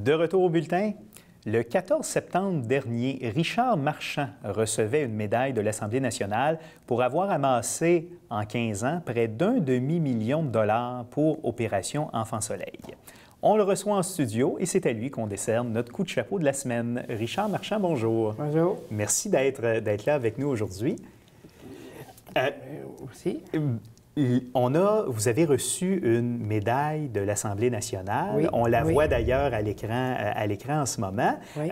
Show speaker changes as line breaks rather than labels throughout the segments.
De retour au bulletin, le 14 septembre dernier, Richard Marchand recevait une médaille de l'Assemblée nationale pour avoir amassé en 15 ans près d'1 demi-million de dollars pour Opération Enfant Soleil. On le reçoit en studio et c'est à lui qu'on décerne notre coup de chapeau de la semaine. Richard Marchand, bonjour.
Bonjour.
Merci d'être là avec nous aujourd'hui.
Aussi.
Vous avez reçu une médaille de l'Assemblée nationale.
Oui,
On la
oui.
voit d'ailleurs à l'écran en ce moment.
Oui.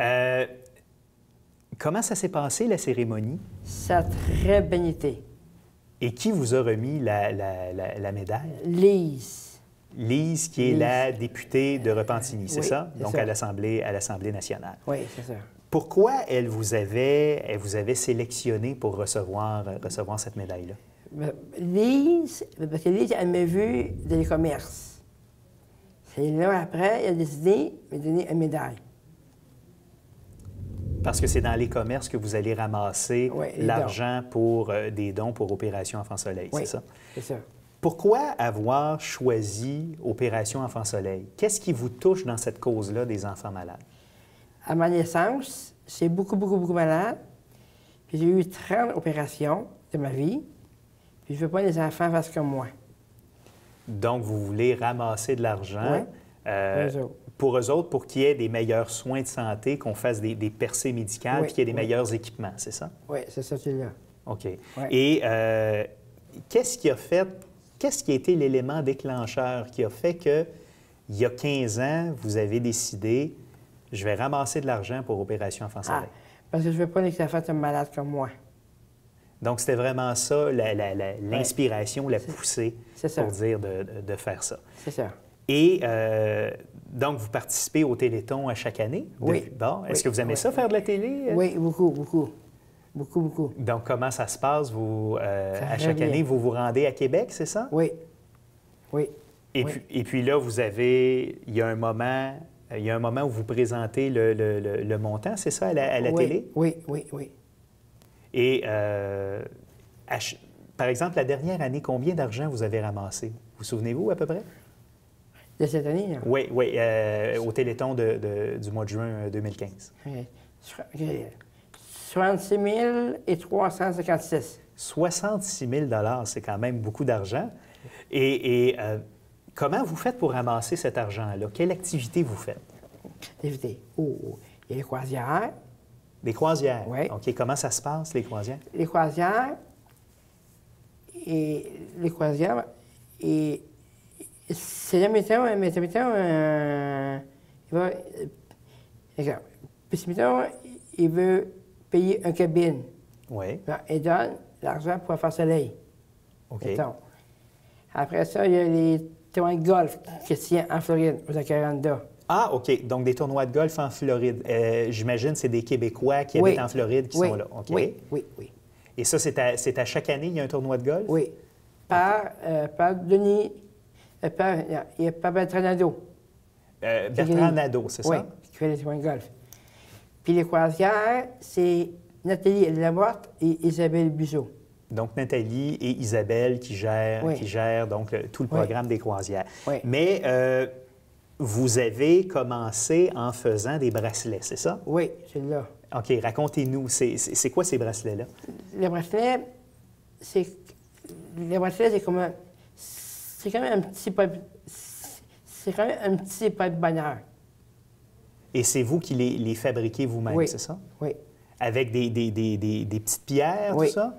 Comment ça s'est passé, la cérémonie?
Ça a très bien été.
Et qui vous a remis la médaille?
Lise.
Lise, qui est
Lise.
la députée de Repentigny, c'est
Oui,
ça?
c'est
Donc,
ça.
à l'Assemblée nationale.
Oui, c'est ça.
Pourquoi elle vous avait sélectionné pour recevoir cette médaille-là?
Lise, parce que Lise, elle m'a vu dans les commerces. C'est là, après, elle a décidé de me donner une médaille.
Parce que c'est dans les commerces que vous allez ramasser
Oui, les
l'argent pour des dons pour Opération Enfant Soleil,
Oui,
c'est ça?
c'est ça.
Pourquoi avoir choisi Opération Enfant Soleil? Qu'est-ce qui vous touche dans cette cause-là des enfants malades?
À ma naissance, j'étais beaucoup malade. Puis j'ai eu 30 opérations de ma vie. Puis je veux pas que les enfants fassent comme moi.
Donc, vous voulez ramasser de l'argent
Eux autres.
pour eux autres, pour qu'il y ait des meilleurs soins de santé, qu'on fasse des percées médicales,
Oui,
puis qu'il y ait des
oui.
meilleurs équipements, c'est ça?
Oui, c'est ça, c'est là.
OK.
Oui.
Et qu'est-ce qui a été l'élément déclencheur qui a fait que, il y a 15 ans, vous avez décidé, je vais ramasser de l'argent pour Opération Enfant Soleil?
Parce que je veux pas que les enfants soient malades comme moi.
Donc, c'était vraiment ça, l'inspiration, la poussée
C'est ça.
pour dire de faire ça.
C'est ça.
Et donc, vous participez au Téléthon à chaque année?
Oui.
Bon, est-ce
Oui,
que vous aimez
oui.
ça, faire de la télé?
Oui, beaucoup. Beaucoup.
Donc, comment ça se passe? Vous,
Ça
à
va
chaque
bien.
année, vous vous rendez à Québec, c'est ça?
Oui.
Et,
Oui.
et puis là, il y a un moment où vous présentez le montant, c'est ça, à la
Oui,
télé?
Oui.
Et, par exemple, la dernière année, combien d'argent vous avez ramassé? Vous souvenez-vous à peu près?
De cette année, là.
Oui, au Téléthon du mois de juin 2015.
66 356.
66 000 c'est quand même beaucoup d'argent. Et comment vous faites pour ramasser cet argent-là? Quelle activité vous faites?
Évitez. Il y a les croisières.
Des croisières?
Oui.
OK. Comment ça se passe, les croisières?
Les croisières, c'est là, mettons, il veut payer une cabine.
Oui.
Il donne l'argent pour faire soleil.
OK.
Mettons. Après ça, il y a les tournois de golf qui se tiennent en Floride, aux Acaranda.
Ah, OK. Donc, des tournois de golf en Floride. J'imagine que c'est des Québécois qui
Oui.
habitent en Floride qui sont là. OK.
Oui.
Et ça, c'est à chaque année, il y a un tournoi de golf?
Oui. Par Denis, par Bertrand Nadeau.
Bertrand Nadeau, c'est
Oui,
ça?
qui fait les tournois de golf. Puis les croisières, c'est Nathalie Lamotte et Isabelle Buzeau.
Donc, Nathalie et Isabelle qui gèrent donc tout le programme des croisières.
Oui.
Mais vous avez commencé en faisant des bracelets, c'est ça?
Oui, c'est là.
OK, racontez-nous, c'est quoi ces bracelets-là?
Les bracelets, c'est comme un... C'est quand même un petit peu... C'est quand même un petit peu de bonheur.
Et c'est vous qui les fabriquez vous-même,
Oui.
c'est ça?
Oui.
Avec des petites pierres,
Oui.
tout ça?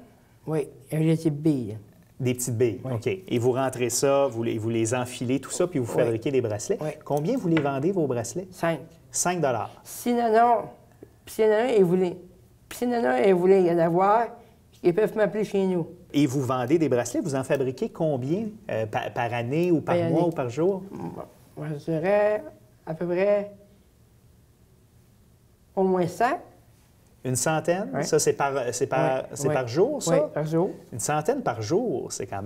Oui, et les petites billes.
Des petites billes,
Oui.
OK. Et vous rentrez ça, vous les enfilez, tout ça, puis vous
Oui.
fabriquez des bracelets.
Oui.
Combien vous les vendez, vos bracelets?
5.
5
Si Nana, il voulait y en avoir, ils peuvent m'appeler chez nous.
Et vous vendez des bracelets, vous en fabriquez combien par année ou par
Par
mois
année.
ou par jour?
Moi, je dirais à peu près au moins 100.
Une centaine?
Oui.
Ça, c'est par jour, ça?
Oui, par jour.
Une centaine par jour, c'est quand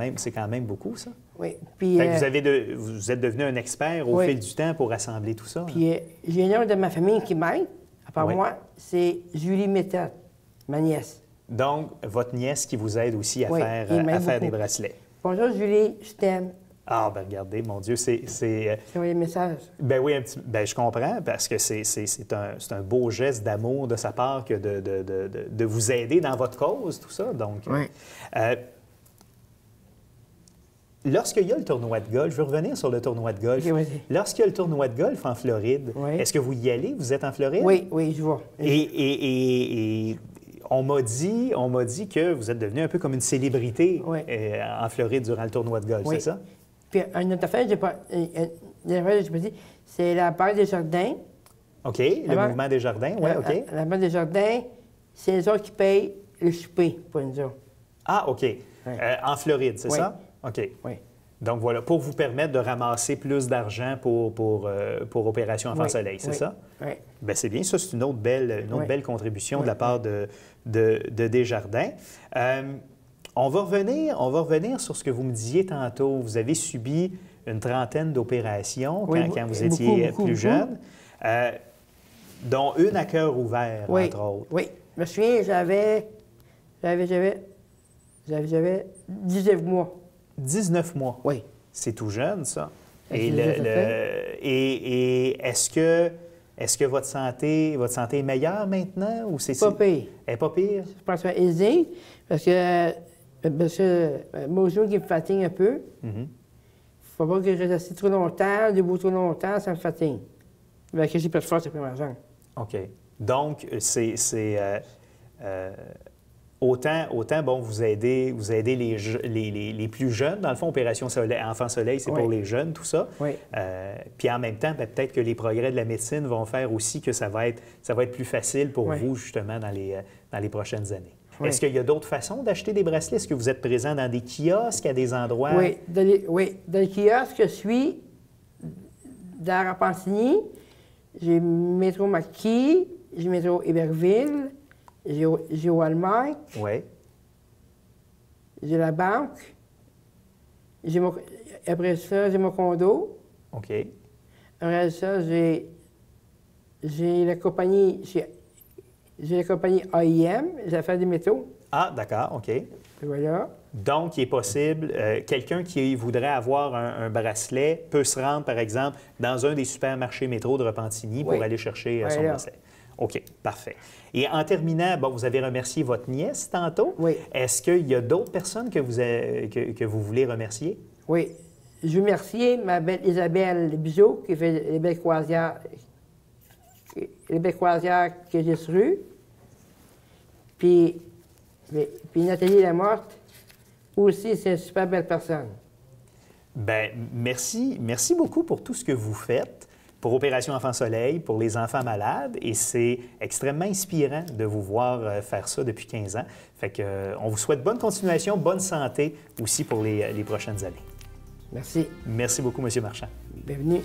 même beaucoup, ça.
Oui. Puis,
Fait que vous êtes devenu un expert au
oui.
fil du temps pour assembler tout ça.
puis j'ai une autre de ma famille qui m'aide, à part
Oui.
moi, c'est Julie Méthode, ma nièce.
Donc, votre nièce qui vous aide aussi à
Oui,
faire,
il m'aide
des
beaucoup.
bracelets.
Bonjour Julie, je t'aime.
Ah, ben regardez, mon Dieu, c'est
envoyer le message.
ben oui, ben, je comprends, parce que c'est un beau geste d'amour de sa part que de vous aider dans votre cause, tout ça. Donc,
Oui.
lorsqu'il y a le tournoi de golf, je veux revenir sur le tournoi de golf.
OK, vas-y.
Lorsqu'il y a le tournoi de golf en Floride,
Oui.
est-ce que vous y allez? Vous êtes en Floride?
Oui, oui, je vois.
Et on m'a dit que vous êtes devenu un peu comme une célébrité
Oui.
en Floride durant le tournoi de golf,
Oui.
c'est ça?
Puis, une autre affaire, j'ai pas dit, c'est la Banque des Jardins.
OK, le mouvement des jardins, oui, OK.
La Banque des Jardins, c'est les autres qui payent le souper pour nous autres.
Ah, OK. En Floride, c'est
Oui.
ça? OK.
Oui.
Donc voilà, pour vous permettre de ramasser plus d'argent pour Opération Enfant
Oui.
Soleil, c'est
Oui.
ça?
Oui.
Bien, c'est bien. Ça, c'est une autre belle contribution
Oui.
de la part de Desjardins. On va revenir sur ce que vous me disiez tantôt. Vous avez subi une trentaine d'opérations quand vous étiez
beaucoup.
plus jeune, dont une à cœur ouvert,
Oui.
entre autres.
Oui. Je me souviens, j'avais 19 mois.
19 mois.
Oui.
C'est tout jeune, ça.
Et
est-ce que votre santé est meilleure maintenant ou c'est
Pas pire.
Elle n'est pas pire?
Je pense que c'est aisé parce que mon genou qui me fatigue un peu.
Mhm.
Faut pas que je reste assis trop longtemps, debout trop longtemps, ça me fatigue. Mais que j'ai pas de force après ma jambe.
OK. Donc, autant bon, vous aidez les plus jeunes. Dans le fond, Opération Enfant Soleil, c'est
Oui.
pour les jeunes, tout ça.
Oui.
Puis en même temps, peut-être que les progrès de la médecine vont faire aussi que ça va être plus facile pour
Oui.
vous, justement, dans les prochaines années.
Oui.
Est-ce qu'il y a d'autres façons d'acheter des bracelets? Est-ce que vous êtes présent dans des kiosques, à des endroits?
Oui, dans le kiosque, je suis dans Repentigny, j'ai Métro Maquis, j'ai Métro Héberville, j'ai Walmart,
Oui.
j'ai la banque, après ça, j'ai mon condo,
OK.
après ça, j'ai la compagnie, j'ai la compagnie AIM, les affaires des métaux,
Ah, d'accord, OK.
et voilà.
Donc, il est possible, quelqu'un qui voudrait avoir un bracelet peut se rendre, par exemple, dans un des supermarchés métro de Repentigny pour
Oui.
aller chercher son
Voilà.
bracelet. OK, parfait. Et en terminant, bon, vous avez remercié votre nièce tantôt.
Oui.
Est-ce qu'il y a d'autres personnes que vous voulez remercier?
Oui. Je veux remercier ma belle Isabelle Bizot qui fait les belles croisières que j'ai reçues. Puis Nathalie Lamorte, aussi, c'est une super belle personne.
Bien, merci beaucoup pour tout ce que vous faites pour Opération Enfant Soleil, pour les enfants malades, et c'est extrêmement inspirant de vous voir faire ça depuis 15 ans. Fait que, on vous souhaite bonne continuation, bonne santé aussi pour les prochaines années.
Merci.
Merci beaucoup, M. Marchand.
Bienvenue.